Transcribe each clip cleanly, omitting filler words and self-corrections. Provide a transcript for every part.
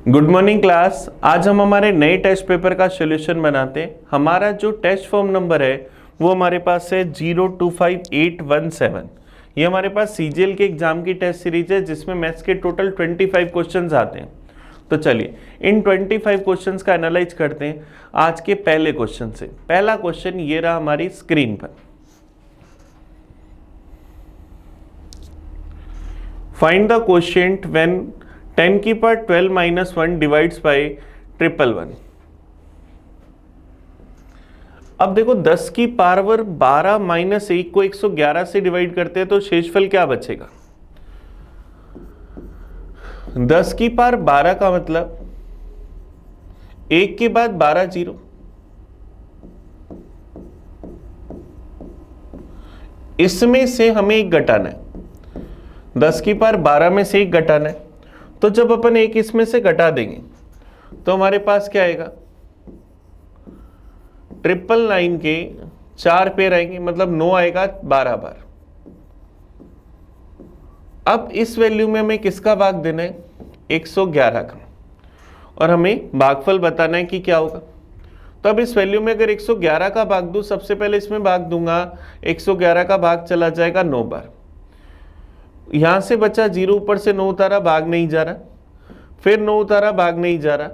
Good morning class. आज हम हमारे नए टेस्ट पेपर का सॉल्यूशन बनाते हैं। हमारा जो टेस्ट फॉर्म नंबर है वो हमारे पास है 025817। ये हमारे पास सीजीएल के एग्जाम की टेस्ट सीरीज है जिसमें मैथ्स के टोटल 25 क्वेश्चंस आते हैं। तो चलिए इन 25 क्वेश्चंस का एनालाइज करते हैं आज के पहले क्वेश्चन से। पहला क्वेश्चन ये रहा हमारी स्क्रीन पर। फाइंड द क्वोशिएंट व्हेन 10 की पावर 12 माइनस 1 डिवाइड्स बाई 111। अब देखो 10 की पावर 12 माइनस 1 को 111 से डिवाइड करते हैं तो शेषफल क्या बचेगा। 10 की पावर 12 का मतलब 1 के बाद 12 जीरो, इसमें से हमें एक घटाना है। 10 की पावर 12 में से एक घटाना है, तो जब अपन एक इसमें से घटा देंगे तो हमारे पास क्या आएगा, 999 के 4 पेयर आएंगे, मतलब 9 आएगा 12 बार। अब इस वैल्यू में हमें किसका भाग देना है, 111 का, और हमें भागफल बताना है कि क्या होगा। तो अब इस वैल्यू में अगर 111 का भाग दूं, सबसे पहले इसमें भाग दूंगा, 111 का भाग चला जाएगा 9 बार। यहां से बचा 0, ऊपर से 9 उतारा, भाग नहीं जा रहा, फिर 9 उतारा, भाग नहीं जा रहा,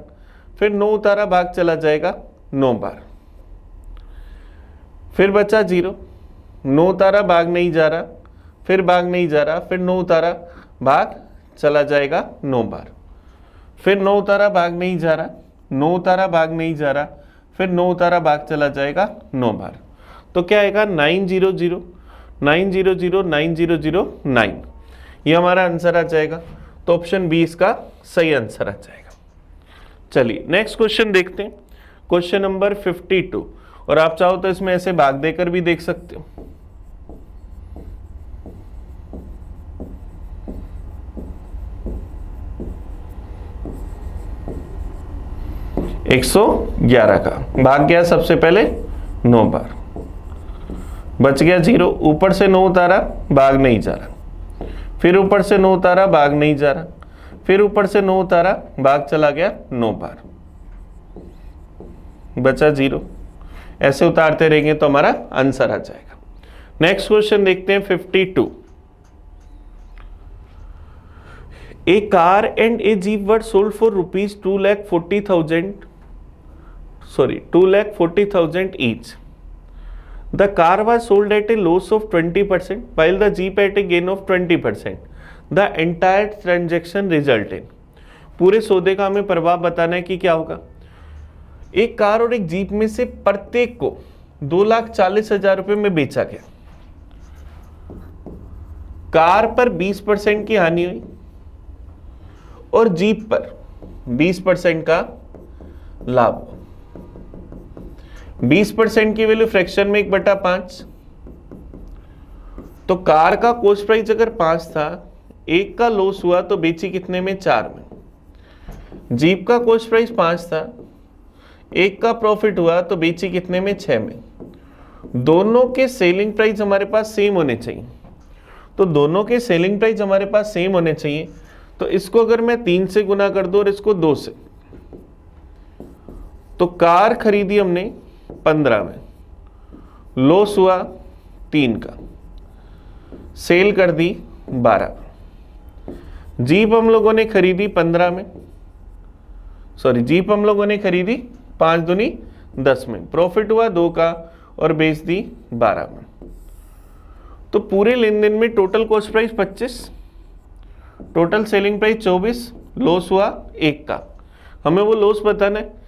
फिर 9 उतारा, भाग चला जाएगा 9 बार, फिर बचा 0, 9 उतारा, भाग नहीं जा रहा, फिर भाग नहीं जा रहा, फिर 9 उतारा, भाग चला जाएगा 9 बार, फिर 9 उतारा, भाग नहीं जा रहा, 9 उतारा, भाग नहीं जा रहा, फिर 9 उतारा, भाग चला जाएगा 9 बार। तो क्या आएगा 900 900 9009, ये हमारा आंसर आ जाएगा। तो ऑप्शन बी इसका सही आंसर आ जाएगा। चलिए नेक्स्ट क्वेश्चन देखते हैं, क्वेश्चन नंबर 52। और आप चाहो तो इसमें ऐसे भाग देकर भी देख सकते हो। एक 111 का भाग गया सबसे पहले 9 बार, बच गया 0, ऊपर से 9 उतारा, भाग नहीं जा रहा, फिर ऊपर से 9 उतारा, भाग नहीं जा रहा, फिर ऊपर से 9 उतारा, भाग चला गया 9 बार, बचा 0। ऐसे उतारते रहेंगे तो हमारा आंसर आ जाएगा। नेक्स्ट क्वेश्चन देखते हैं 52। A car and a jeep were sold for rupees 2,40,000 each. The car was sold at a loss of 20% while the Jeep at a gain of 20%. The entire transaction result in. पूरे सौदे का हमें प्रभाव बताना है कि क्या होगा। एक कार और एक जीप में से प्रत्येक को 2,40,000 रुपए में बेचा गया। कार पर 20% की हानि हुई और जीप पर 20% का लाभ हुआ। 20% की वैल्यू फ्रैक्शन में 1/5, तो कार का कॉस्ट प्राइस अगर 5 था, 1 का लॉस हुआ तो बेची कितने में, 4 में। जीप का कॉस्ट प्राइस 5 था, 1 का प्रॉफिट हुआ तो बेची कितने में, 6 में। दोनों के सेलिंग प्राइस हमारे पास सेम होने चाहिए, तो दोनों के सेलिंग प्राइस हमारे पास सेम होने चाहिए। तो इसको अगर मैं 3 से गुना कर दूं और इसको 2 से, तो कार खरीदी हमने 15 में, लॉस हुआ 3 का, सेल कर दी 12 में। जीप हम लोगों ने खरीदी 15 में, जीप हम लोगों ने खरीदी 5 दूनी 10 में, प्रॉफिट हुआ 2 का और बेच दी 12 में। तो पूरे लेन देन में total cost price 25, total selling price 24, loss हुआ 1 का, हमें वो लॉस बताना है।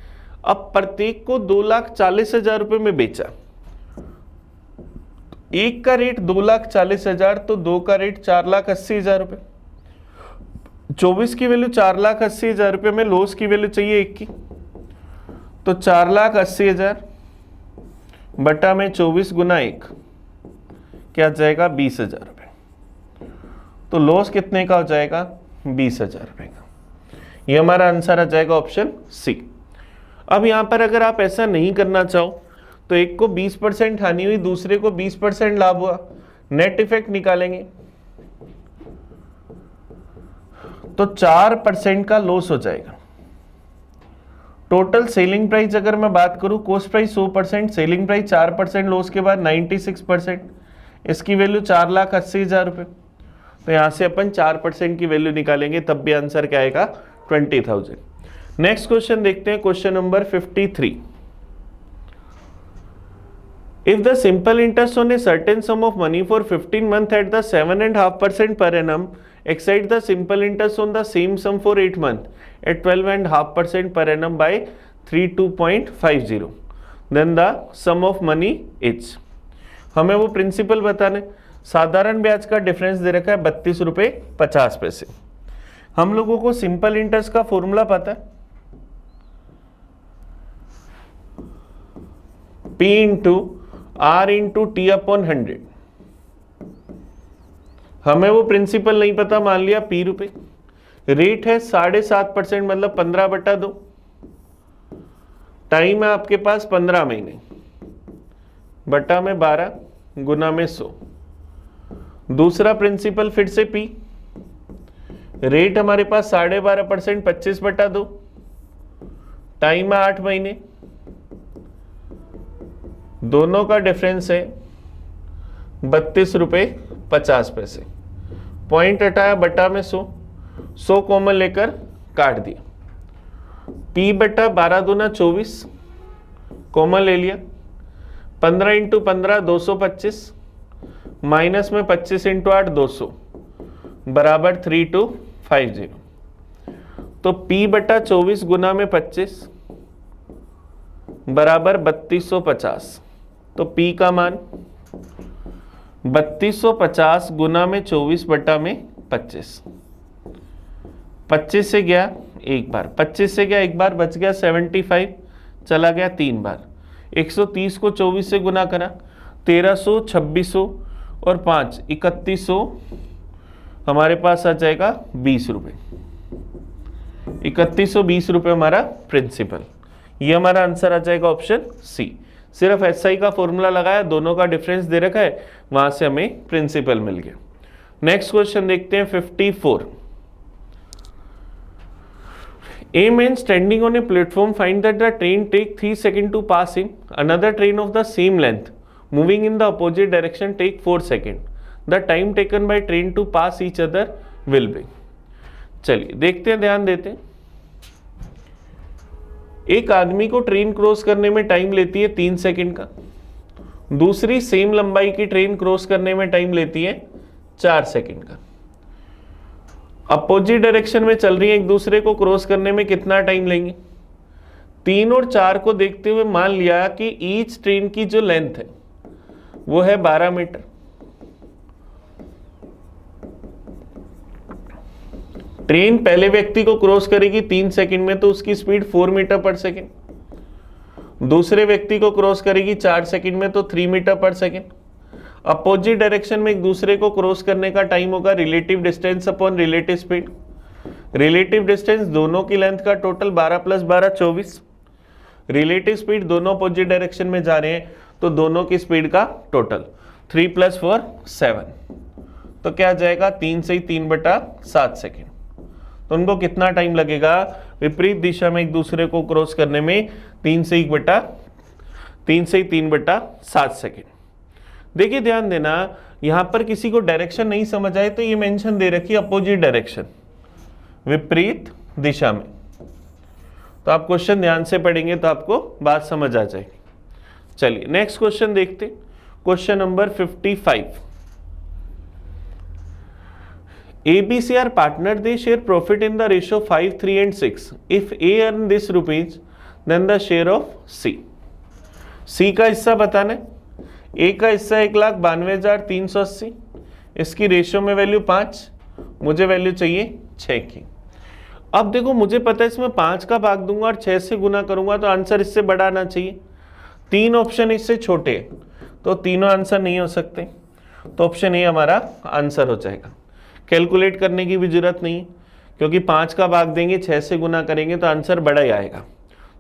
अब प्रत्येक को 2,40,000 रुपए में बेचा, 1 का रेट 2,40,000, तो 2 का रेट 4,80,000 रुपए, 24 की वैल्यू 4,80,000 रुपए में लॉस की वैल्यू चाहिए 1 की, तो 4,80,000 बटा में 24 गुना 1 क्या जाएगा, 20,000 रुपए। तो लॉस कितने का हो जाएगा, 20,000 रुपए का। ये हमारा आंसर आ जाएगा ऑप्शन सी। अब यहां पर अगर आप ऐसा नहीं करना चाहो तो एक को 20% हानि हुई, दूसरे को 20% लाभ हुआ, नेट इफेक्ट निकालेंगे तो 4% का लॉस हो जाएगा। टोटल सेलिंग प्राइस अगर मैं बात करूं, cost price 100%, selling price 4% loss के बाद 96%, इसकी वैल्यू 4,80,000 रुपये। तो यहाँ से अपन 4% की वैल्यू निकालेंगे, तब भी आंसर क्या आएगा 20,000। नेक्स्ट क्वेश्चन देखते हैं, question number 53। If the simple interest on a certain sum of money for 15 months at the 7.5% per annum exceeds the simple interest on the same sum for 8 months at 12.5% per annum by 32.50, then the sum of money is। हमें वो principal बताने, साधारण ब्याज का difference दे रखा है 32 रुपये 50 पैसे। हम लोगों को सिंपल इंटरेस्ट का फॉर्मूला पता है, P into R into T upon 100। हमें वो प्रिंसिपल नहीं पता, मान लिया P रुपए, रेट है 7.5% मतलब 15/2, टाइम है आपके पास 15 महीने, बटा में 12 गुना में 100। दूसरा प्रिंसिपल फिर से P, रेट हमारे पास 12.5% 25/2, टाइम है 8 महीने, दोनों का डिफरेंस है 32 रुपये 50 पैसे। पॉइंट हटाया, बटा में 100 कॉमन लेकर काट दिया। P बटा 12 दूना 24 कॉमन ले लिया, 15 इंटू 15 225, माइनस में 25 इंटू 8 200 बराबर 3250। तो P बटा 24 गुना में 25 बराबर 3250। तो P का मान 3250 गुना में 24 बटा में 25। 25 से गया एक बार, 25 से गया एक बार, बच गया 75, चला गया 3 बार। 130 को 24 से गुना करा, 1300, 2600 और 5 3100, हमारे पास आ जाएगा 20 रुपये। 3120 रुपये हमारा प्रिंसिपल। ये हमारा आंसर आ जाएगा ऑप्शन सी। सिर्फ SI का फॉर्मूला लगाया, दोनों का डिफरेंस दे रखा है, वहां से हमें प्रिंसिपल मिल गया। नेक्स्ट क्वेश्चन देखते हैं 54। A man standing on a platform find that the train take 3 seconds to pass him. Another train of the same length moving in the opposite direction take 4 seconds. The time taken by train to pass each other will be। चलिए देखते हैं, ध्यान देते हैं। एक आदमी को train cross करने में टाइम लेती है 3 सेकंड का, दूसरी सेम लंबाई की ट्रेन क्रॉस करने में टाइम लेती है 4 सेकंड का। अपोजिट डायरेक्शन में चल रही है, एक दूसरे को क्रॉस करने में कितना टाइम लेंगे? 3 और 4 को देखते हुए मान लिया कि ईच ट्रेन की जो लेंथ है वो है 12 मीटर। ट्रेन पहले व्यक्ति को क्रॉस करेगी 3 सेकंड में, तो उसकी स्पीड 4 मीटर पर सेकंड। दूसरे व्यक्ति को क्रॉस करेगी 4 सेकंड में, तो 3 मीटर पर सेकंड। अपोजिट डायरेक्शन में एक दूसरे को क्रॉस करने का टाइम होगा relative distance upon relative speed. Relative distance दोनों की लेंथ का टोटल 12 + 12 24। रिलेटिव स्पीड दोनों अपोजिट डायरेक्शन में जा रहे हैं, तो दोनों की स्पीड का टोटल 3 + 4 7। तो क्या आ जाएगा 3 से 3/7 सेकेंड। तो उनको कितना टाइम लगेगा विपरीत दिशा में एक दूसरे को क्रॉस करने में? 3 से 3/7 सेकेंड। देखिए ध्यान देना, यहां पर किसी को डायरेक्शन नहीं समझ आए तो ये मेंशन दे रखी अपोजिट डायरेक्शन, विपरीत दिशा में। तो आप क्वेश्चन ध्यान से पढ़ेंगे तो आपको बात समझ आ जाएगी। चलिए नेक्स्ट क्वेश्चन देखते, question number 55। ABC are partner, they share profit in the ratio 5, 3 and 6. If A earn this rupees, then the share of C। C का हिस्सा बताना है। A का हिस्सा 1,92,380, इसकी रेशियो में वैल्यू 5, मुझे वैल्यू चाहिए 6 की। अब देखो मुझे पता है इसमें 5 का भाग दूंगा और 6 से गुना करूंगा तो आंसर इससे बड़ा आना चाहिए। 3 ऑप्शन इससे छोटे, तो तीनों आंसर नहीं हो सकते, तो ऑप्शन ए हमारा आंसर हो जाएगा। कैलकुलेट करने की भी जरूरत नहीं, क्योंकि 5 का भाग देंगे 6 से गुना करेंगे तो आंसर बड़ा ही आएगा।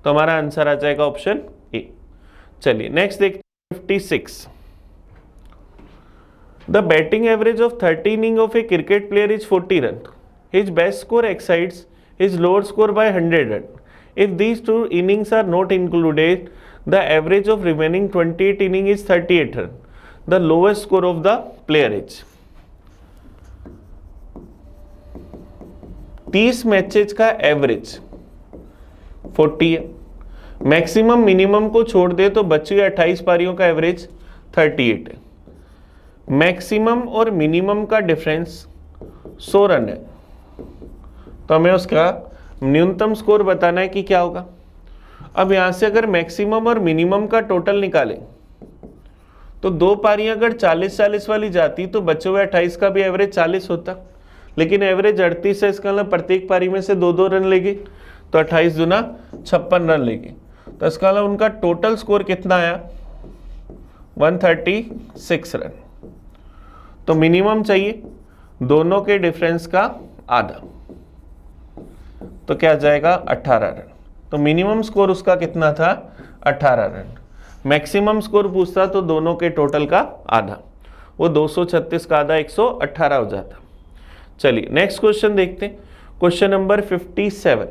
तो हमारा आंसर आ जाएगा ऑप्शन ए। चलिए नेक्स्ट देखते हैं 56। The batting average of 30 innings of a cricket player is 40 run. His best score exceeds his lower score by 100 run. If these two innings are not included, the average of remaining 28 inning is 38 run. The lowest score of the player is 30 matches का average 40 है, maximum minimum को छोड़ दे तो बची 28 पारियों का average 38 है, maximum और मिनिमम का डिफरेंस 100 रन है, तो हमें उसका न्यूनतम स्कोर बताना है कि क्या होगा। अब यहां से अगर मैक्सिमम और मिनिमम का टोटल निकालें तो दो पारियां अगर 40-40 वाली जाती तो बचे हुए 28 का भी एवरेज 40 होता, लेकिन एवरेज 38 है, इसका मतलब प्रत्येक पारी में से 2-2 रन लेगी, तो 28 दूना 56 रन लेगी, तो इसका मतलब उनका टोटल स्कोर कितना आया 136 रन। तो मिनिमम चाहिए दोनों के डिफरेंस का आधा, तो क्या जाएगा 18 रन। तो मिनिमम स्कोर उसका कितना था 18 रन, मैक्सिमम स्कोर पूछता तो दोनों के टोटल का आधा, वो 236 का आधा 118 हो जाता। चलिए नेक्स्ट क्वेश्चन देखते हैं, question number 57।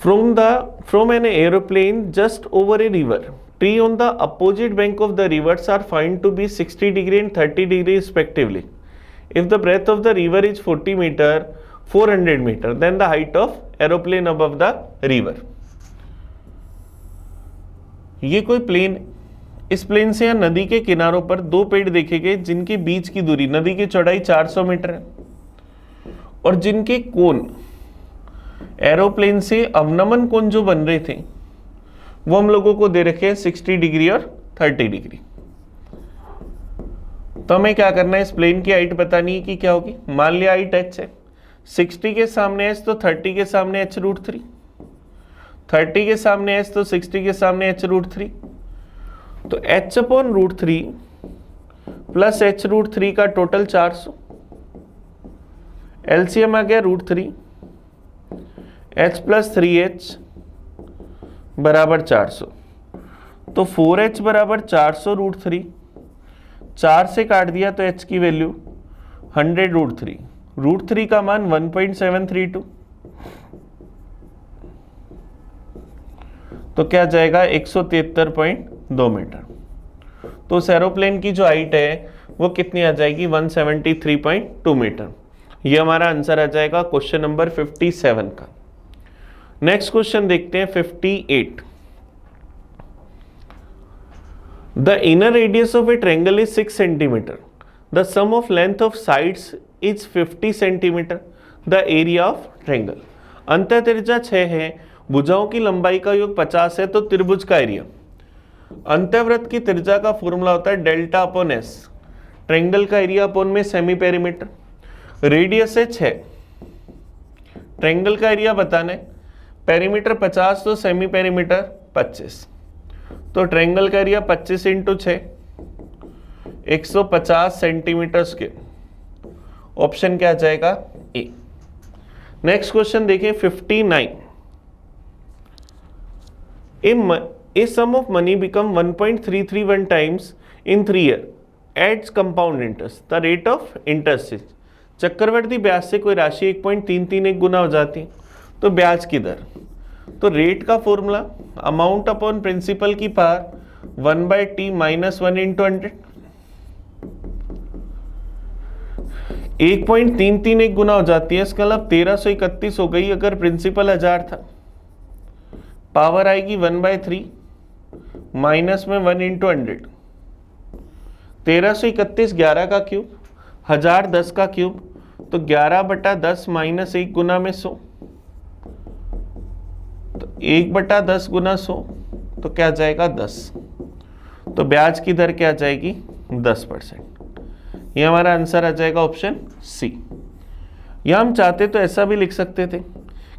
From an aeroplane just over a river, tree on the opposite bank of the rivers are found to be 60 degree and 30 degree respectively. If the breadth of the river is 40 meter, 400 meter, then the height of aeroplane above the river. ये कोई plane, इस plane से या नदी के किनारों पर दो पेड़ देखे गए जिनके बीच की दूरी, नदी की चौड़ाई 400 मीटर है और जिनके कोण एरोप्लेन से अवनमन कोण जो बन रहे थे वो हम लोगों को दे रखे हैं 60 डिग्री और 30 डिग्री। तो हमें क्या करना है, इस प्लेन की हाइट बतानी है कि क्या होगी। मान लिया हाइट h है, 60 के सामने h तो 30 के सामने h√3, 30 के सामने h तो 60 के सामने h√3, तो h/√3 प्लस h√3 का टोटल 400, एलसीएम आ गया √3, h + 3h बराबर 400, तो 4h बराबर 400 √3, 4 से काट दिया तो h की वैल्यू 100 √3, √3 का मान 1.732, तो क्या जाएगा 173.2 मीटर। तो उस एरोप्लेन की जो हाइट है वो कितनी आ जाएगी 173.2 मीटर। ये हमारा आंसर आ जाएगा क्वेश्चन नंबर 57 का। नेक्स्ट क्वेश्चन देखते हैं 58। The inner radius of a triangle is 6 centimetre, the sum of length of sides is 50 centimetre, the area of triangle. अंतः त्रिज्या 6 है, भुजाओं की लंबाई का योग 50 है, तो त्रिभुज का एरिया। अंतःवृत्त की त्रिज्या का फॉर्मूला होता है डेल्टा अपॉन एस, ट्रायंगल का एरिया अपॉन में सेमी पेरीमीटर, रेडियस है 6, ट्रायंगल का एरिया बताना है, पेरीमीटर 50 तो सेमी पेरीमीटर 25, तो ट्रायंगल का एरिया 25 × 6 150 सेंटीमीटर स्क्वायर। ऑप्शन क्या आ जाएगा ए। नेक्स्ट क्वेश्चन देखें 59। A sum of money become 1.331 times in 3 years adds compound interest. The rate of interest is, चक्रवर्ती ब्याज से कोई राशि 1.331 गुना हो जाती है, तो ब्याज की दर, तो रेट का फॉर्मूला अमाउंट अपॉन प्रिंसिपल की पावर 1/t - 1 × 100, 1.331 गुना हो जाती है, इसका मतलब 1331 हो गई। अगर प्रिंसिपल 1000 था, पावर आएगी 1/3 माइनस में 1 × 100, 1331 11 का क्यूब, 1000 10 का क्यूब, तो 11/10 - 1 गुना में 100, तो 1/10 गुना 100, तो क्या जाएगा 10, तो ब्याज की दर क्या जाएगी 10%। ये हमारा आंसर आ जाएगा ऑप्शन सी। या हम चाहते तो ऐसा भी लिख सकते थे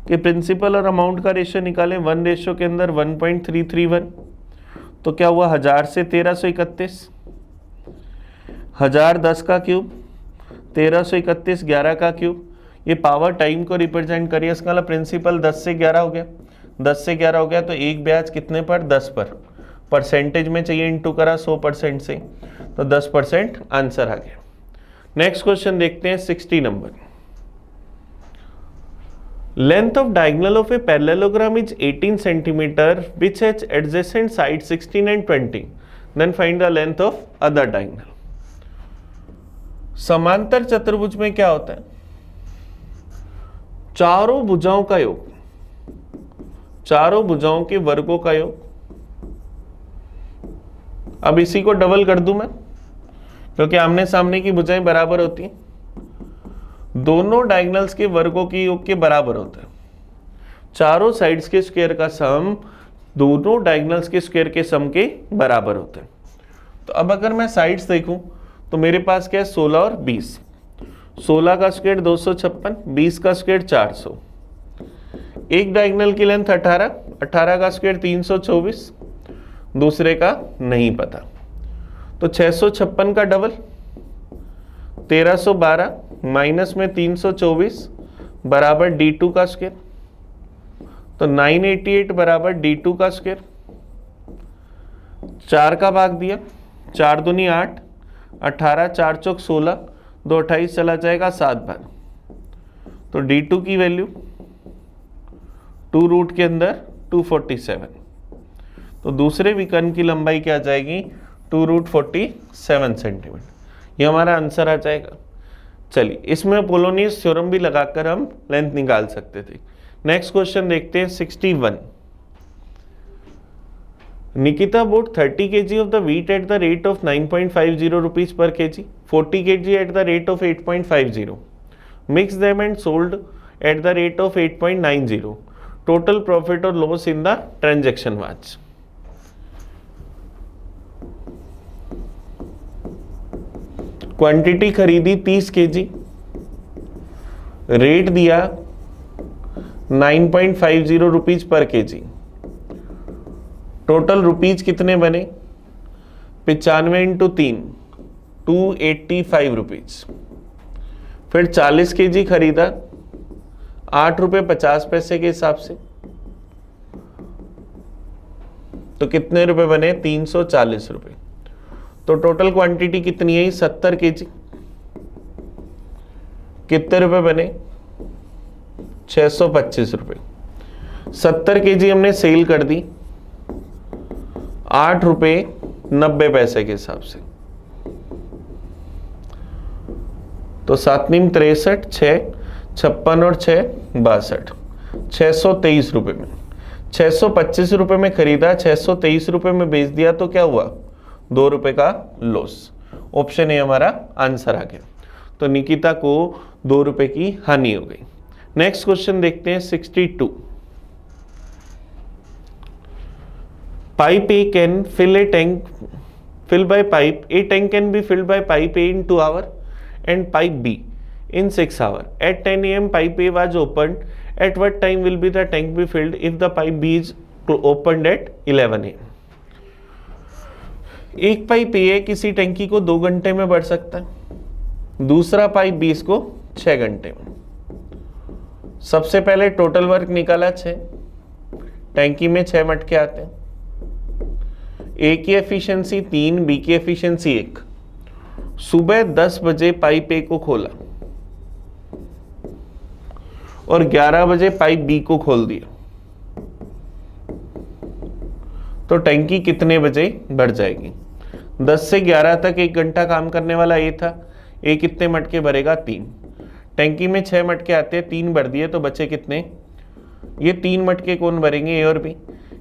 कि प्रिंसिपल और अमाउंट का रेशियो निकालें, 1 रेशियो के अंदर 1.331, तो क्या हुआ 1000 से 1331, 1000 10 का क्यूब, 1331 11 का क्यूब, ये पावर टाइम को रिप्रेजेंट करिए, इसका मतलब प्रिंसिपल 10 से 11 हो गया, 10 से 11 हो गया, तो एक ब्याज कितने पर 10 पर, परसेंटेज में चाहिए इंटू करा 100% से, तो 10% आंसर आ गया। नेक्स्ट क्वेश्चन देखते हैं 60 number. Length of diagonal of a parallelogram is 18 centimeter which has adjacent sides 16 and 20. Then find the length of other diagonal. समांतर चतुर्भुज में क्या होता है? चारों भुजाओं का योग, चारों भुजाओं के वर्गों का योग। अब इसी को डबल कर दूं मैं, क्योंकि आमने सामने की भुजाएं बराबर होती हैं, दोनों डायगोनल्स के वर्गों के योग के बराबर होता है। चारों साइड्स के स्क्वायर का सम दोनों डायगोनल्स के स्क्वायर के सम के बराबर होता है। तो अब अगर मैं साइड्स देखूं तो मेरे पास क्या है, 16 और 20। 16 का स्क्वायर 256, 20 का स्क्वायर 400। एक डायगोनल की लेंथ 18, 18 का स्क्वायर 324, दूसरे का नहीं पता। तो 656 का डबल 1312 माइनस में 324 बराबर D2 का स्क्वायर, तो 988 बराबर D2 का स्क्वायर। 4 का भाग दिया, 4 दूनी 8, 18 4 चौक 16, 2 28 चला जाएगा 7 बार। तो D2 की वैल्यू 2 रूट के अंदर 247। तो दूसरे विकर्ण की लंबाई क्या आ जाएगी, 2 रूट 47 सेंटीमीटर। ये हमारा आंसर आ जाएगा। चलिए, इसमें पोलोनियस थ्योरम भी लगाकर हम लेंथ निकाल सकते थे। नेक्स्ट क्वेश्चन देखते हैं 61। Nikita bought 30 kg of the wheat at the rate of 9.50 rupees per kg, 40 kg at the rate of 8.50. Mixed them and sold at the rate of 8.90. Total profit or loss in the transaction was. Quantity खरीदी 30 kg, rate दिया 9.50 rupees per KG. Total rupees कितने बने, 95 into 3 285 rupees. फिर 40 kg खरीदा 8 रुपये 50 पैसे के हिसाब से, तो कितने रुपए बने, 340 रुपये। तो टोटल क्वांटिटी कितनी है, 70 kg। कितने रुपए बने, 625 रुपये। 70 kg हमने सेल कर दी 8 रुपये 90 पैसे के हिसाब से। तो 7 नीम 63, 6 56 और 6 62, 623 रुपये में। 625 रुपये में खरीदा, 623 रुपये में बेच दिया, तो क्या हुआ, 2 रुपये का लॉस। ऑप्शन ए हमारा आंसर आ गया। तो निकिता को 2 रुपये की हानि हो गई। नेक्स्ट क्वेश्चन देखते हैं 62। Pipe A can fill a tank, fill by pipe. A tank can be filled by pipe A in 2 hours and pipe B in 6 hours. At 10 a.m. pipe A was opened. At what time will be the tank be filled if the pipe B is opened at 11 a.m. एक pipe ए किसी टंकी को 2 घंटे में भर सकता है, दूसरा पाइप बी इसको 6 घंटे में। सबसे पहले टोटल वर्क निकाला 6, टंकी में 6 मटके आते हैं। ए की एफिशिएंसी 3, बी की एफिशिएंसी 1। सुबह 10 बजे पाइप ए को खोला और 11 बजे पाइप बी को खोल दिया, तो टंकी कितने बजे भर जाएगी। 10 से 11 तक 1 घंटा काम करने वाला ए था, ए कितने मटके भरेगा, 3। टंकी में 6 मटके आते हैं, 3 भर दिए, तो बचे कितने, ये 3 मटके कौन भरेंगे, ए और बी।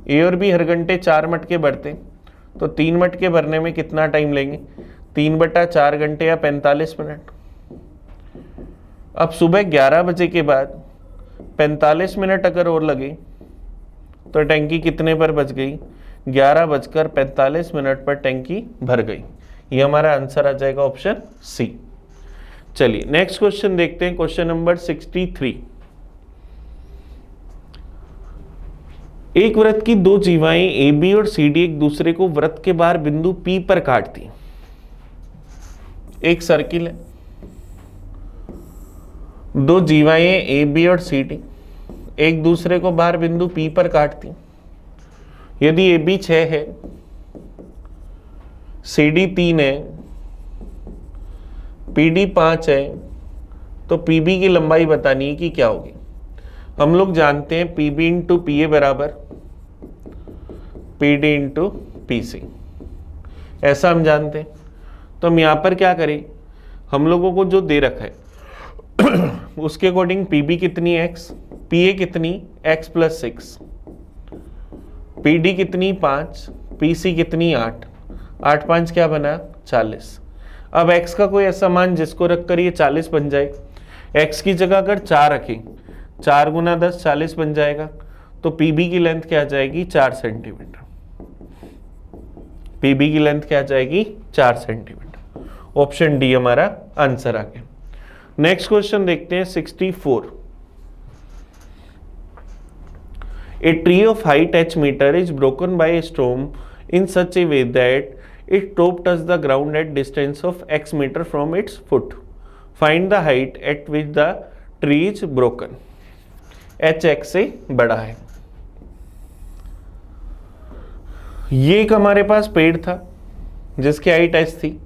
ए और बी हर घंटे 4 मटके भरते, तो 3 मटके भरने में कितना टाइम लेंगे, 3/4 घंटे या 45 मिनट। अब सुबह 11 बजे के बाद 45 मिनट अगर और लगे तो टंकी कितने पर बच गई, 11:45 पर टंकी भर गई। ये हमारा आंसर आ जाएगा ऑप्शन सी। चलिए नेक्स्ट क्वेश्चन देखते हैं, क्वेश्चन नंबर 63। एक वृत्त की 2 जीवाएं ए बी और सी डी एक दूसरे को वृत्त के बाहर बिंदु पी पर काटती। एक सर्किल है, 2 जीवाएं ए बी और सी डी एक दूसरे को बाहर बिंदु पी पर काटती। यदि ए बी 6 है, सी डी 3 है, पी डी 5 है, तो पी बी की लंबाई बतानी है कि क्या होगी। हम लोग जानते हैं P B into P A बराबर P D into P C, ऐसा हम जानते हैं। तो हम यहाँ पर क्या करें, हम लोगों को जो दे रखा है उसके अकॉर्डिंग पी बी कितनी एक्स, पी ए कितनी एक्स प्लस 6, पी डी कितनी 5, पी सी कितनी 8, 8 5 क्या बना 40। अब x का कोई ऐसा मान जिसको रखकर ये 40 बन जाए, x की जगह अगर 4 रखें, 4 गुना 10 40 बन जाएगा। तो पीबी की लेंथ क्या आ जाएगी 4 सेंटीमीटर, पीबी की लेंथ क्या आ जाएगी 4 सेंटीमीटर। ऑप्शन डी हमारा आंसर आ गया। नेक्स्ट क्वेश्चन देखते हैं 64। A tree of height h meter is broken by a storm in such a way that its top touches the ground at distance of x meter from its foot. Find the height at which the tree is broken. h x से बड़ा है। ये एक हमारे पास पेड़ था जिसकी height h थी,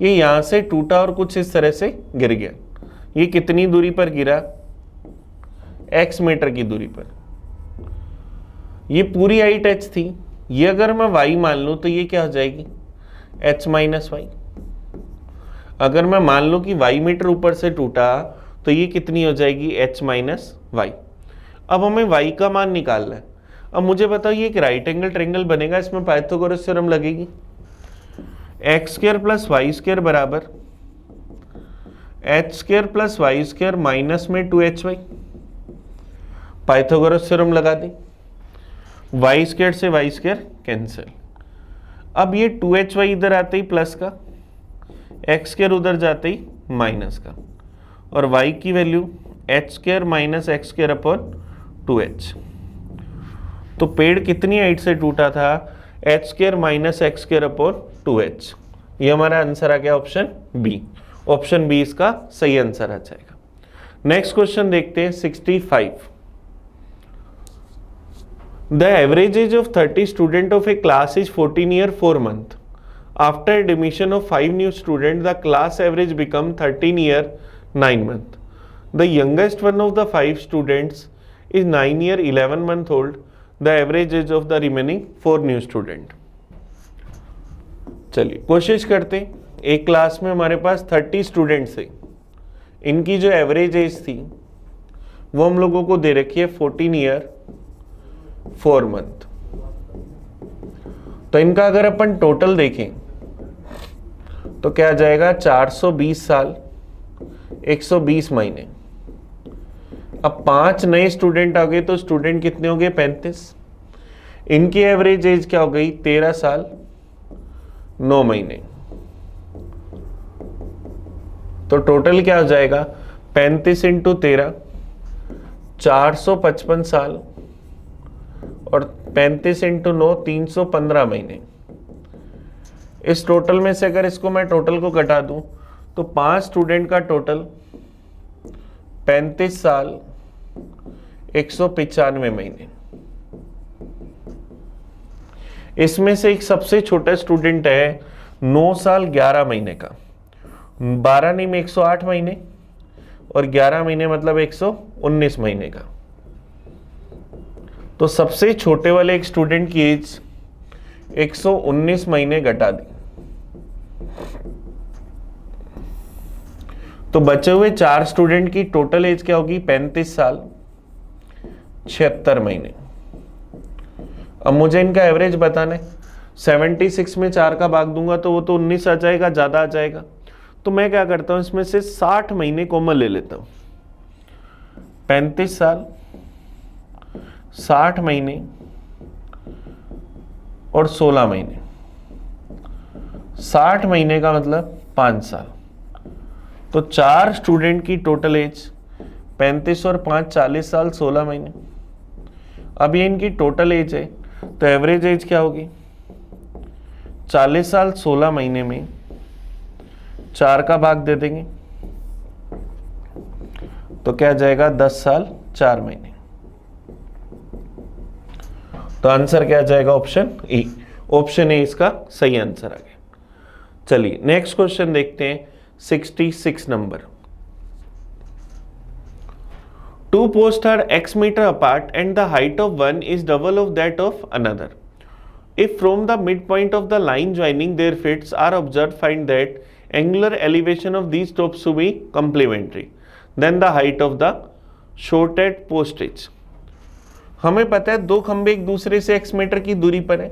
ये यहां से टूटा और कुछ इस तरह से गिर गया। ये कितनी दूरी पर गिरा, x मीटर की दूरी पर। ये पूरी हाइट h थी, ये अगर मैं y मान लूं तो ये क्या हो जाएगी h माइनस वाई। अगर मैं मान लूं कि y मीटर ऊपर से टूटा तो ये कितनी हो जाएगी h माइनस वाई। अब हमें y का मान निकालना है। अब मुझे बताओ ये एक राइट एंगल ट्रायंगल बनेगा, इसमें पाइथागोरस थ्योरम लगेगी। X square plus Y square बराबर H square plus Y square minus में 2hy, पाइथागोरस थ्योरम लगा दी। वाई स्क्वायर से वाई स्क्वायर कैंसिल। अब ये 2hy इधर आते ही प्लस का, एक्स स्क्वायर उधर जाते ही माइनस का, और y की value H square minus X square upon 2h। तो पेड़ कितनी हाइट से टूटा था, H square minus X square upon 2h। ये हमारा आंसर आ गया ऑप्शन बी। ऑप्शन बी इसका सही आंसर आ जाएगा। नेक्स्ट क्वेश्चन देखते हैं 65। The average age of 30 student of a class is 14 year 4 month. After admission of 5 new students, the class average become 13 year 9 month. The youngest one of the 5 students is 9 year 11 month old. The average age of the remaining 4 new student. चलिए कोशिश करते हैं। एक class में हमारे पास 30 students थे, इनकी जो एवरेज एज थी वो हम लोगों को दे रखी है 14 ईयर 4 मंथ। तो इनका अगर अपन टोटल देखें तो क्या आ जाएगा 420 साल 120 महीने। अब 5 नए स्टूडेंट आ गए तो स्टूडेंट कितने हो गए 35। इनकी एवरेज एज क्या हो गई 13 साल 9 महीने। तो टोटल क्या हो जाएगा 35 इंटू 13 455 साल, और 35 इंटू 9 315 महीने। इस टोटल में से अगर इसको मैं टोटल को घटा दूं तो 5 स्टूडेंट का टोटल 35 साल 195 महीने। इसमें से एक सबसे छोटा स्टूडेंट है 9 साल 11 महीने का, 12 नहीं में 108 महीने, और 11 महीने मतलब 119 महीने का। तो सबसे छोटे वाले एक स्टूडेंट की एज 119 महीने घटा दी, तो बचे हुए 4 स्टूडेंट की टोटल एज क्या होगी 35 साल 76 महीने। अब मुझे इनका एवरेज बताना है। 76 में 4 का भाग दूंगा तो वो तो 19 आ जाएगा, ज्यादा आ जाएगा। तो मैं क्या करता हूं इसमें से 60 महीने कॉमन ले लेता हूं। 35 साल 60 महीने और 16 महीने। 60 महीने का मतलब 5 साल। तो 4 स्टूडेंट की टोटल एज 35 और 5 40 साल 16 महीने। अब ये इनकी टोटल एज है तो एवरेज एज क्या होगी 40 साल 16 महीने में 4 का भाग दे देंगे तो क्या जाएगा 10 साल 4 महीने। तो आंसर क्या जाएगा ऑप्शन ए। ऑप्शन ए इसका सही आंसर आ गया। चलिए नेक्स्ट क्वेश्चन देखते हैं 66 number. Two posts are x meter apart and the height of one is double of that of another. If from the midpoint of the line joining their fits are observed, find that angular elevation of these tops to be complementary. Then the height of the shorted post is. हमें पता है दो खंबे एक दूसरे से x metre की दूरी पर है,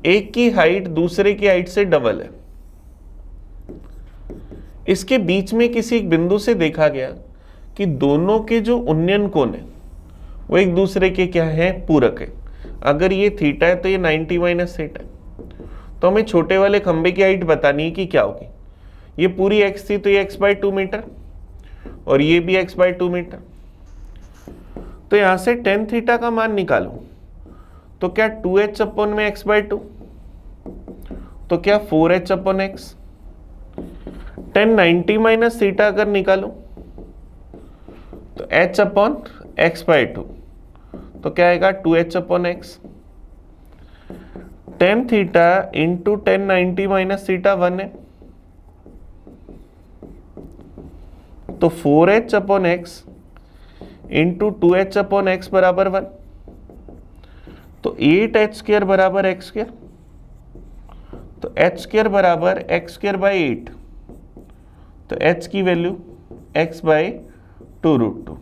एक की हाइट दूसरे की हाइट से डबल है। इसके बीच में किसी एक बिंदु से देखा गया कि दोनों के जो उन्नयन कोण है वो एक दूसरे के क्या है, पूरक है। अगर ये थीटा है तो ये 90 माइनस थीटा है। तो हमें छोटे वाले खंबे की हाइट बतानी है कि क्या होगी। ये पूरी x थी तो ये x/2 मीटर और ये भी x/2 मीटर। तो यहां से tan थीटा का मान निकालो तो क्या 2h अपॉन में x/2, तो क्या 4h upon x। tan 90 minus theta अगर निकालो तो h अपॉन x/2, तो क्या आएगा 2h upon x। tan theta into tan 90 minus theta 1 है, तो 4h upon x into 2h upon x बराबर 1, तो 8h² बराबर x², तो h² बराबर x²/8, तो h की वैल्यू x/2√2।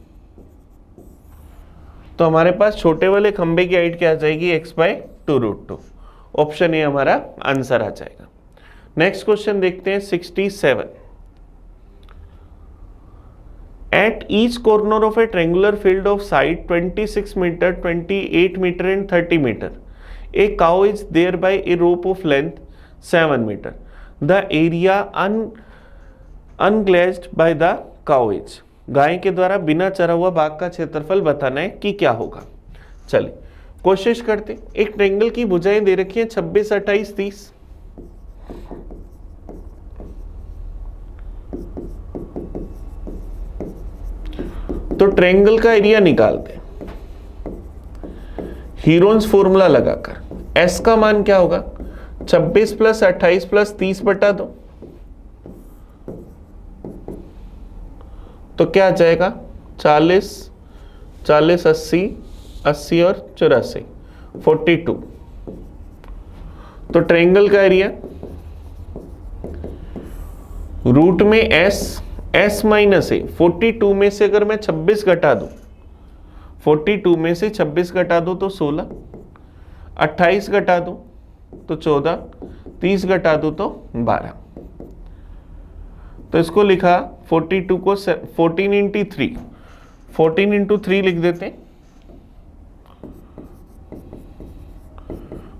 तो हमारे पास छोटे वाले खंबे की हाइट क्या आ जाएगी, x/2√2। ऑप्शन ए हमारा आंसर आ जाएगा। नेक्स्ट क्वेश्चन देखते हैं 67। At each corner of a triangular field of side 26 meter, 28 meter and 30 meter, a cow is there by a rope of length 7 meter. The area unglazed by the cow is. गाय के द्वारा बिना चरा हुआ भाग का क्षेत्रफल बताना है कि क्या होगा। चलिए कोशिश करते। एक ट्रायंगल की भुजाएं दे रखी हैं 26, 28, 30। तो ट्रायंगल का एरिया निकालते हैं हीरोन्स फॉर्मूला लगाकर। एस का मान क्या होगा, 26 प्लस 28 प्लस 30 बटा 2, तो क्या आ जाएगा 40, 40, 80, 80 और 84, 42। तो ट्रायंगल का एरिया रूट में एस माइनस ए, 42 में से अगर मैं 26 घटा दूं, 42 में से 26 घटा दूं तो 16, 28 घटा दूं तो 14, 30 घटा दूं तो 12। तो इसको लिखा 42 को 14 इंटू 3, 14 इंटू 3 लिख देते हैं।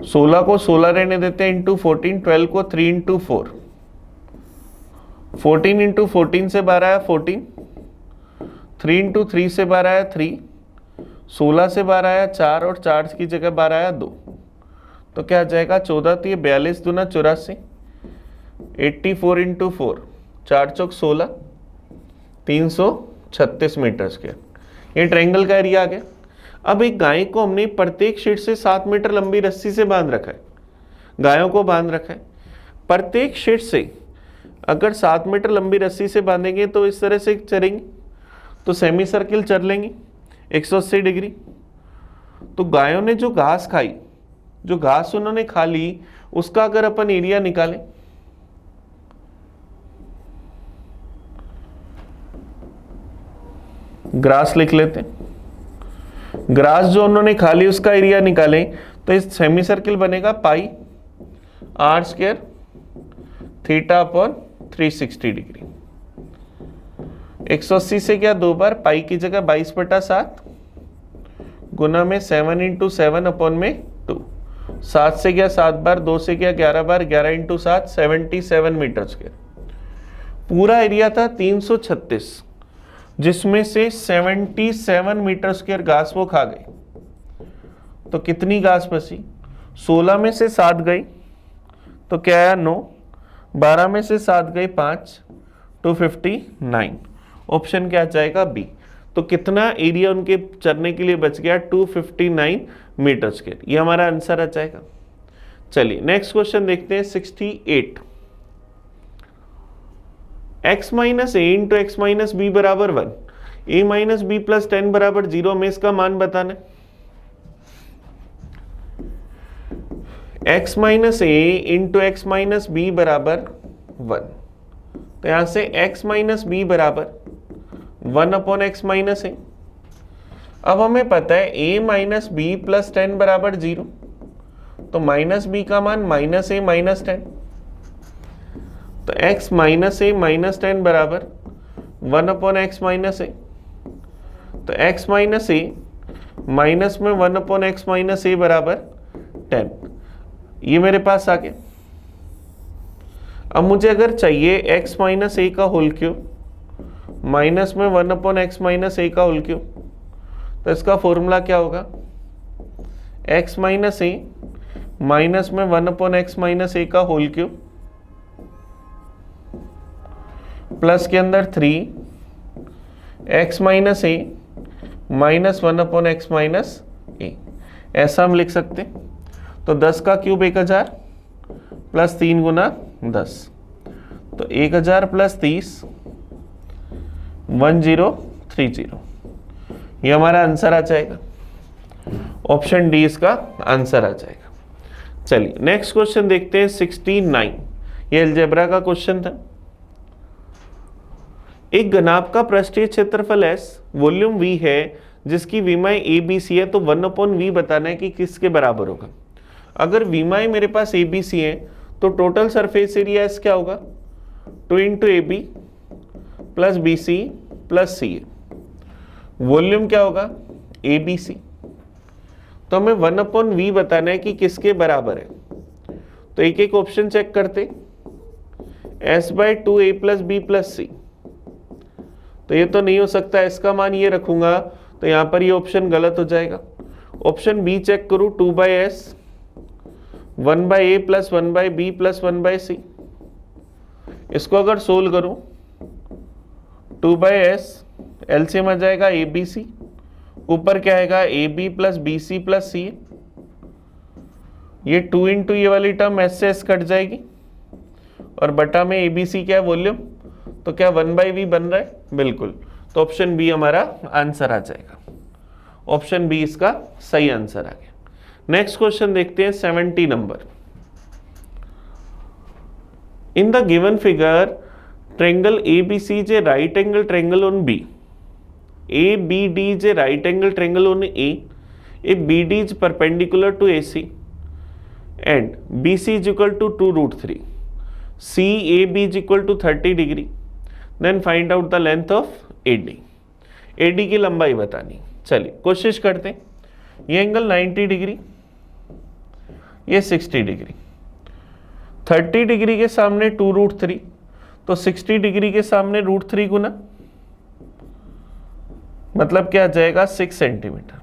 16 को 16 रहने देते हैं इंटू 14, 12 को 3 इंटू 4, 14 इंटू 14 से 12 आया 14, 3 इंटू 3 से 12 आया 3, 16 से 12 आया 4 और 4 की जगह 12 आया 2, तो क्या आ जाएगा 14, तो ये 42 दूना 84, 84 इंटू 4, 4 चौक 16, 336 मीटर स्क्वायर। ये ट्रायंगल का एरिया आ गया। अब एक गाय को हमने प्रत्येक शीट से 7 मीटर लंबी रस्सी से बांध रखा है, गायों को बांध रखा है। प्रत्येक शीट से अगर 7 मीटर लंबी रस्सी से बांधेंगे तो इस तरह से चलेंगे, तो सेमी सर्किल चल लेंगे 180 डिग्री। तो गायों ने जो घास खाई, जो घास उन्होंने खा ली, उसका अगर अपन एरिया निकालें, ग्रास लिख लेते हैं। ग्रास जो उन्होंने खा ली उसका एरिया निकालें तो इस सेमी सर्किल बनेगा पाई r² थीटा अपॉन 360 डिग्री। 180 से क्या 2 बार, पाई की जगह 22/7 गुना में 7 इंटू 7 अपॉन में 2, 7 से क्या 7 बार, 2 से क्या 11 बार, 11 इंटू 7 77 मीटर स्क्वायर। पूरा एरिया था 336, जिसमें से 77 मीटर स्क्वायर घास वो खा गए। तो कितनी घास बची, 16 में से 7 गई तो क्या आया 9, 12 में से 7 गई 5, 259। ऑप्शन क्या जाएगा बी। तो कितना एरिया उनके चरने के लिए बच गया, 259 मीटर स्क्वायर। ये हमारा आंसर आ जाएगा। चलिए नेक्स्ट क्वेश्चन देखते हैं 68। x माइनस ए इंटू एक्स माइनस बी बराबर 1। a माइनस बी प्लस 10 बराबर 0, हमें इसका मान बताना है। x माइनस ए इंटू एक्स माइनस बी बराबर 1, तो यहां से x माइनस बी बराबर 1 अपॉन एक्स माइनस ए। अब हमें पता है a माइनस बी प्लस 10 बराबर 0, तो माइनस बी का मान माइनस ए माइनस 10, तो x माइनस ए माइनस 10 बराबर 1 अपॉन एक्स माइनस ए, तो x माइनस ए माइनस में 1 अपॉन एक्स माइनस ए बराबर 10, ये मेरे पास आ गया। अब मुझे अगर चाहिए x माइनस ए का होल क्यूब माइनस में 1 अपॉन एक्स माइनस ए का होल क्यूब, तो इसका फॉर्मूला क्या होगा, x माइनस ए माइनस में 1 अपॉन एक्स माइनस ए का होल क्यूब प्लस के अंदर 3 x माइनस ए माइनस 1 अपॉन एक्स माइनस ए, ऐसा हम लिख सकते हैं। तो 10 का क्यूब 1000 प्लस 3 गुना 10, तो 1000 प्लस 30 1030, ये हमारा आंसर आ जाएगा। ऑप्शन डी इसका आंसर आ जाएगा। चलिए नेक्स्ट क्वेश्चन देखते हैं 69, ये अलजेब्रा का क्वेश्चन था। एक घनाभ का पृष्ठीय क्षेत्रफल S वॉल्यूम V है जिसकी विमाएं ABC है, तो 1 अपॉन V बताना है कि किसके बराबर होगा। अगर विमाएं मेरे पास ABC है तो टोटल सरफेस एरिया S क्या होगा, 2 into AB plus BC plus CA, volume क्या होगा ABC, तो हमें 1 अपॉन V बताना है कि किसके बराबर है। तो एक एक ऑप्शन चेक करते, S/2 A plus B plus C, तो ये तो नहीं हो सकता, इसका मान ये रखूंगा तो यहां पर ये ऑप्शन गलत हो जाएगा। ऑप्शन बी चेक करूं, 2/S 1/A plus 1/B plus 1/C, इसको अगर सोल्व करूं 2/S एलसीएम आ जाएगा ABC, ऊपर क्या आएगा AB plus BC plus CA, ये 2 इंटू ये वाली टर्म S से S कट जाएगी और बटा में ABC क्या है वॉल्यूम, तो क्या 1/V बन रहा है, बिल्कुल, तो ऑप्शन बी हमारा आंसर आ जाएगा। ऑप्शन बी इसका सही आंसर आ गया। नेक्स्ट क्वेश्चन देखते हैं 70 number. In the given figure triangle ABC is a right angle triangle on B, ABD is a right angle triangle on A, BD is perpendicular to AC and BC is equal to 2√3, CAB is equal to 30 degree, then find out the length of AD, AD की लंबाई बतानी। चलिए कोशिश करते हैं, ये angle 90 degree, ये 60 degree, 30 degree के सामने 2√3, तो 60 डिग्री के सामने √3 गुना, मतलब क्या आ जाएगा 6 सेंटीमीटर,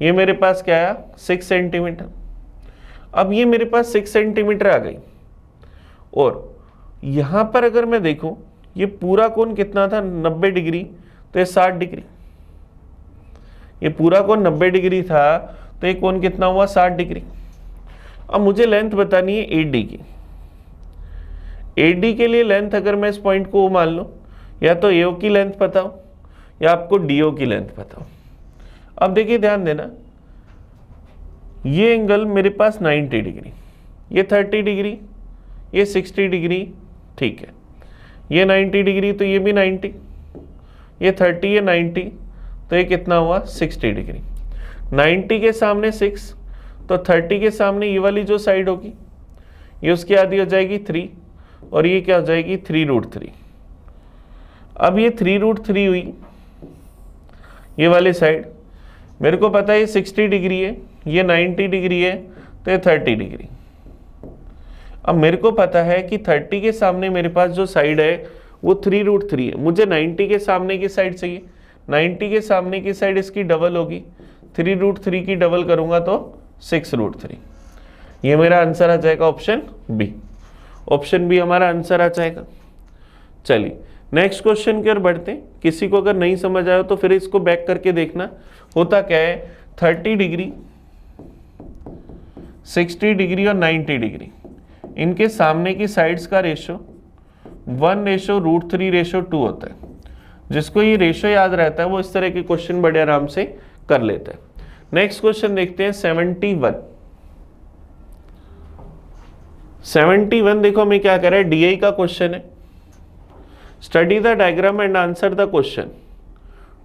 ये मेरे पास क्या आया 6 सेंटीमीटर। अब ये मेरे पास 6 सेंटीमीटर आ गई, और यहां पर अगर मैं देखूं ये पूरा कोण कितना था 90 डिग्री, तो ये 60 डिग्री, ये पूरा कोण 90 डिग्री था तो ये कोण कितना हुआ 60 डिग्री। अब मुझे लेंथ बतानी है AD की। AD के लिए लेंथ अगर मैं इस पॉइंट को मान लूं, या तो AO की लेंथ बताओ या आपको DO की लेंथ बताओ। अब देखिए ध्यान देना, ये एंगल मेरे पास 90 डिग्री, ये 30 डिग्री, ये 60 डिग्री, ठीक है, ये 90 डिग्री तो ये भी 90, ये 30, ये 90, तो ये कितना हुआ 60 डिग्री। 90 के सामने 6, तो 30 के सामने ये वाली जो साइड होगी ये उसकी आधी हो जाएगी 3, और ये क्या हो जाएगी 3√3। अब ये 3√3 हुई ये वाली साइड, मेरे को पता है ये 60 डिग्री है, ये 90 डिग्री है, तो ये 30 डिग्री। अब मेरे को पता है कि 30 के सामने मेरे पास जो साइड है वो 3√3 है, मुझे 90 के सामने की साइड चाहिए, 90 के सामने की साइड इसकी डबल होगी, 3√3 की डबल करूंगा तो 6√3, ये मेरा आंसर आ जाएगा ऑप्शन बी। ऑप्शन बी हमारा आंसर आ जाएगा। चलिए नेक्स्ट क्वेश्चन की ओर बढ़ते हैं। किसी को अगर नहीं समझ आया तो फिर इसको बैक करके देखना। होता क्या है, 30 डिग्री, 60 डिग्री और 90 डिग्री, इनके सामने की साइड्स का रेशो 1:√3:2 होता है। जिसको ये रेशियो याद रहता है वो इस तरह के क्वेश्चन बड़े आराम से कर लेता है। नेक्स्ट क्वेश्चन देखते हैं 71 देखो हमें क्या कर रहा है, डीआई का क्वेश्चन है। Study the diagram and answer the question.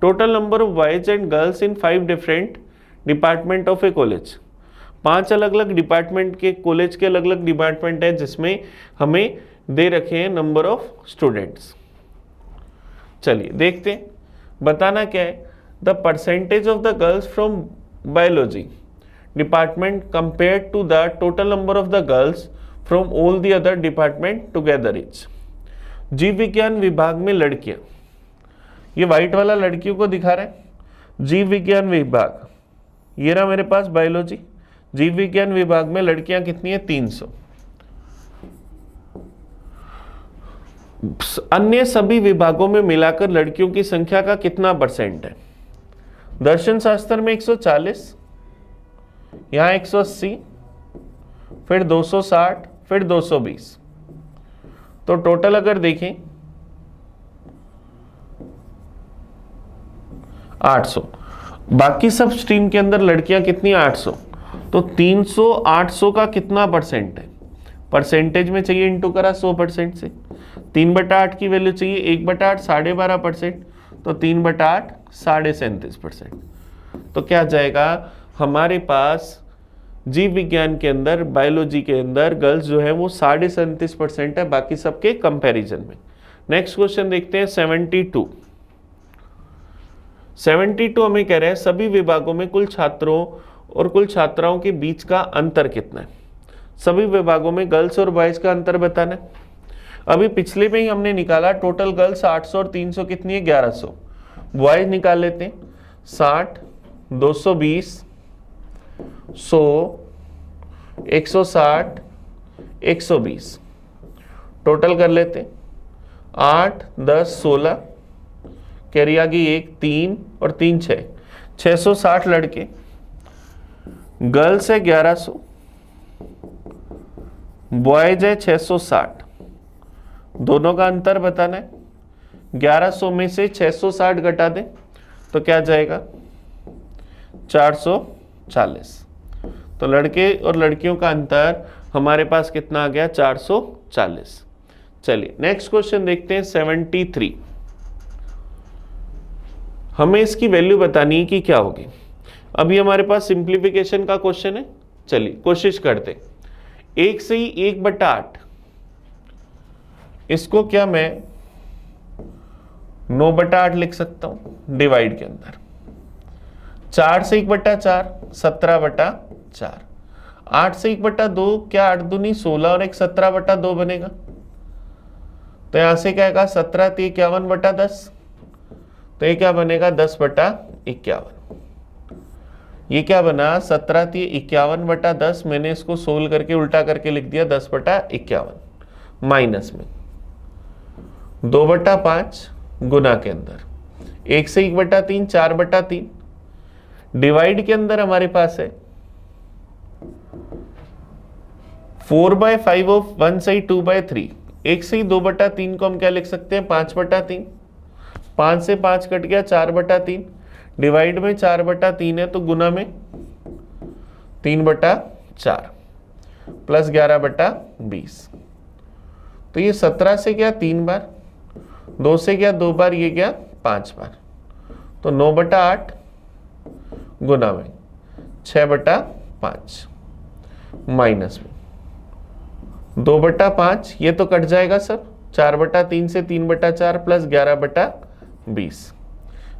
Total number of boys and girls in 5 different department of A college. 5 अलग अलग डिपार्टमेंट के कॉलेज के अलग अलग डिपार्टमेंट है जिसमें हमें दे रखे हैं नंबर ऑफ स्टूडेंट्स। चलिए देखते हैं, बताना क्या है, the percentage of the girls from biology department compared to the total number of the girls from all the other department together is. जीव विज्ञान विभाग में लड़कियां, ये व्हाइट वाला लड़कियों को दिखा रहा है। जीव विज्ञान विभाग, ये रहा मेरे पास बायोलॉजी। जीव विज्ञान विभाग में लड़कियां कितनी है, 300। अन्य सभी विभागों में मिलाकर लड़कियों की संख्या का कितना परसेंट है। दर्शन शास्त्र में 140, यहां 180, फिर 260, फिर 220। तो टोटल अगर देखें 800। बाकी सब स्ट्रीम के अंदर लड़कियां कितनी, 800। तो 300 800 का कितना परसेंट है, परसेंटेज में चाहिए, इंटू करा 100% से। 3/8 की वैल्यू चाहिए, 1/8 12.5%, तो 3/8 37.5%। तो क्या जाएगा हमारे पास जीव विज्ञान के अंदर, बायोलॉजी के अंदर गर्ल्स जो है वो 37.5% है बाकी सबके कंपैरिजन में। नेक्स्ट क्वेश्चन देखते हैं 72 हमें कह रहे हैं सभी विभागों में कुल छात्रों और कुल छात्राओं के बीच का अंतर कितना है। सभी विभागों में गर्ल्स और बॉयज का अंतर बताना है। अभी पिछले में ही हमने निकाला, टोटल गर्ल्स 800 और 300 कितनी है, 1100। बॉयज निकाल लेते हैं, 60, 220, 100, 160, 120। टोटल कर लेते हैं, 8, 10, 16, कैरी आ गई 1, 3 और 3 6, 660 लड़के। गर्ल्स है 1100, बॉयज है 660। दोनों का अंतर बताना है। 1100 में से 660 घटा दें तो क्या जाएगा, 440। तो लड़के और लड़कियों का अंतर हमारे पास कितना आ गया, 440। चलिए नेक्स्ट क्वेश्चन देखते हैं 73। हमें इसकी वैल्यू बतानी है कि क्या होगी। अभी हमारे पास सिंप्लीफिकेशन का क्वेश्चन है। चलिए कोशिश करते, 1 से ही 1/8, इसको क्या मैं 9/8 लिख सकता हूं डिवाइड के अंदर। 4 से 1/4, 17/4। 8 से 1/2, क्या 8 दूनी 16 और एक 17/2 बनेगा। तो यहां से क्या आएगा, 17 × 51/10। तो ये क्या बनेगा, 10/51। ये क्या बना, 17 × 51/10। मैंने इसको सोल्व करके उल्टा करके लिख दिया 10/51। माइनस में 2/5 गुना के अंदर 1 से 1/3, 4/3। डिवाइड के अंदर हमारे पास है 4/5 ऑफ 1 से 2/3। 1 से 2/3 को हम क्या लिख सकते हैं, 5/3। 5 से 5 कट गया, 4/3। डिवाइड में 4/3 है तो गुना में 3/4 प्लस 11/20। तो ये 17 से गया 3 बार, 2 से गया 2 बार, ये गया 5 बार। तो 9/8 गुना में 6/5 माइनस में 2/5। ये तो कट जाएगा सब, 4/3 से 3/4 प्लस 11/20।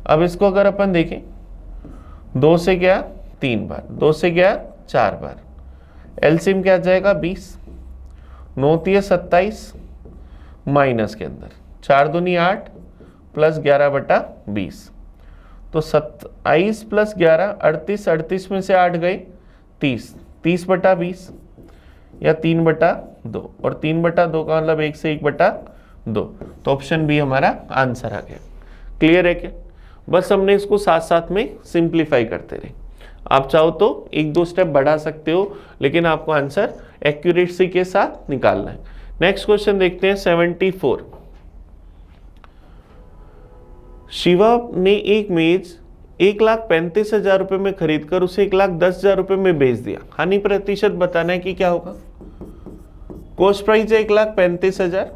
अब इसको अगर अपन देखें, 2 से गया 3 बार, 2 से गया 4 बार, एलसीएम क्या जाएगा 20। 9 × 27 माइनस के अंदर 4 दूनी 8 प्लस 11/20। तो 27 प्लस 11 38, 38 में से 8 गए 30, 30/20 या 3/2, और 3/2 का मतलब 1 से 1/2। तो ऑप्शन बी हमारा आंसर आ गया। क्लियर है क्या? बस हमने इसको साथ साथ में सिंप्लीफाई करते रहे। आप चाहो तो 1-2 स्टेप बढ़ा सकते हो, लेकिन आपको आंसर एक्यूरेसी के साथ निकालना है। नेक्स्ट क्वेश्चन देखते हैं 74। शिवा ने एक मेज 1,35,000 रुपये में खरीद कर उसे 1,10,000 रुपये में बेच दिया। हानि प्रतिशत बताना है कि क्या होगा। कॉस्ट प्राइस है 1,35,000,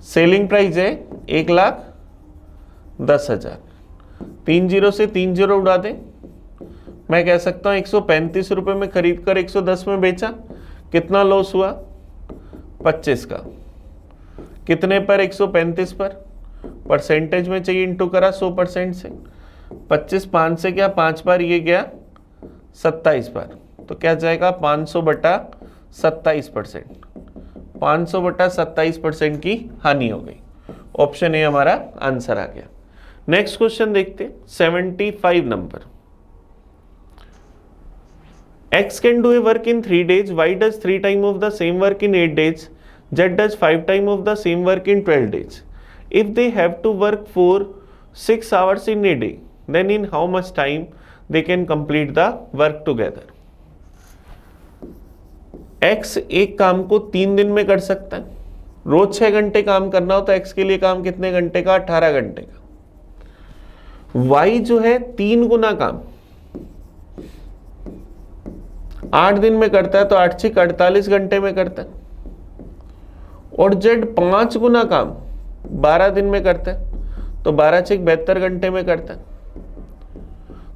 सेलिंग प्राइस है 1,10,000। 3 जीरो से 3 जीरो उड़ा दें, मैं कह सकता हूं 135 रुपये में खरीद कर 110 में बेचा। कितना लॉस हुआ? 25 का। कितने पर? 135 पर। परसेंटेज में चाहिए, इंटू करा 100% से। 25 5 से क्या 5 बार, ये गया 27 बार, तो क्या जाएगा 500 बटा 27%। 500 बटा 27% की हानि हो गई। ऑप्शन ए हमारा आंसर आ गया। नेक्स्ट क्वेश्चन देखते 75 number. X can do a work in 3 days, Y does 3 times of the same work in 8 days, Z does 5 times of the same work in 12 days. If they have to work for 6 hours in a day, then in how much time they can complete the work together? X एक काम को 3 दिन में कर सकता है। रोज 6 घंटे काम करना हो तो X के लिए काम कितने घंटे का? 18 घंटे का। Y जो है 3 गुना काम 8 दिन में करता है, तो 8 6 48 घंटे में करता है। और Z 5 गुना काम 12 दिन में करता है, तो 12 6 72 घंटे में करता है।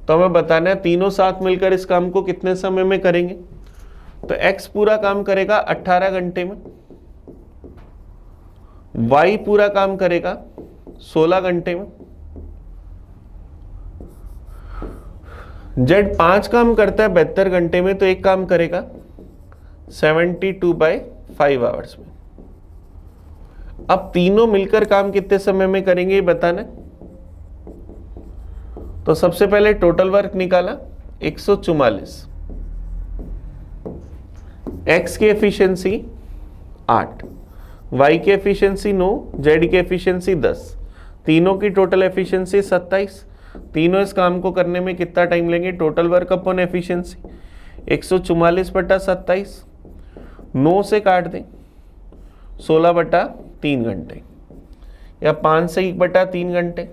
तो हमें बताना है तीनों साथ मिलकर इस काम को कितने समय में करेंगे। तो X पूरा काम करेगा 18 घंटे में, Y पूरा काम करेगा 16 घंटे में, Z 5 काम करता है 72 घंटे में, तो एक काम करेगा 72/5 आवर्स में। अब तीनों मिलकर काम कितने समय में करेंगे ये बताना। तो सबसे पहले टोटल वर्क निकाला 144, X की एफिशिएंसी 8, Y की एफिशिएंसी 9, Z की एफिशिएंसी 10, तीनों की टोटल एफिशिएंसी 27। तीनों इस काम को करने में कितना टाइम लेंगे? टोटल वर्क अपॉन एफिशिएंसी 144 बटा 27, 9 से काट दें 16 बटा 3 घंटे, या 5 से 1 बटा 3 घंटे,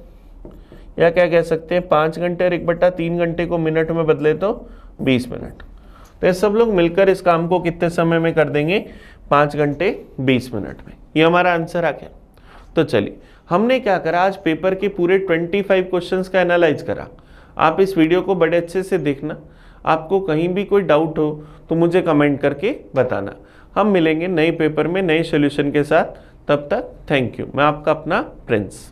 या क्या कह सकते हैं 5 घंटे और 1 बटा 3 घंटे को मिनट में बदले तो 20 मिनट। तो ये सब लोग मिलकर इस काम को कितने समय में कर देंगे? 5 घंटे 20 मिनट में। ये हमारा आंसर आ गया। तो चलिए, हमने क्या करा, आज पेपर के पूरे 25 क्वेश्चंस का एनालाइज करा। आप इस वीडियो को बड़े अच्छे से देखना। आपको कहीं भी कोई डाउट हो तो मुझे कमेंट करके बताना। हम मिलेंगे नए पेपर में नए सॉल्यूशन के साथ। तब तक थैंक यू। मैं आपका अपना प्रिंस।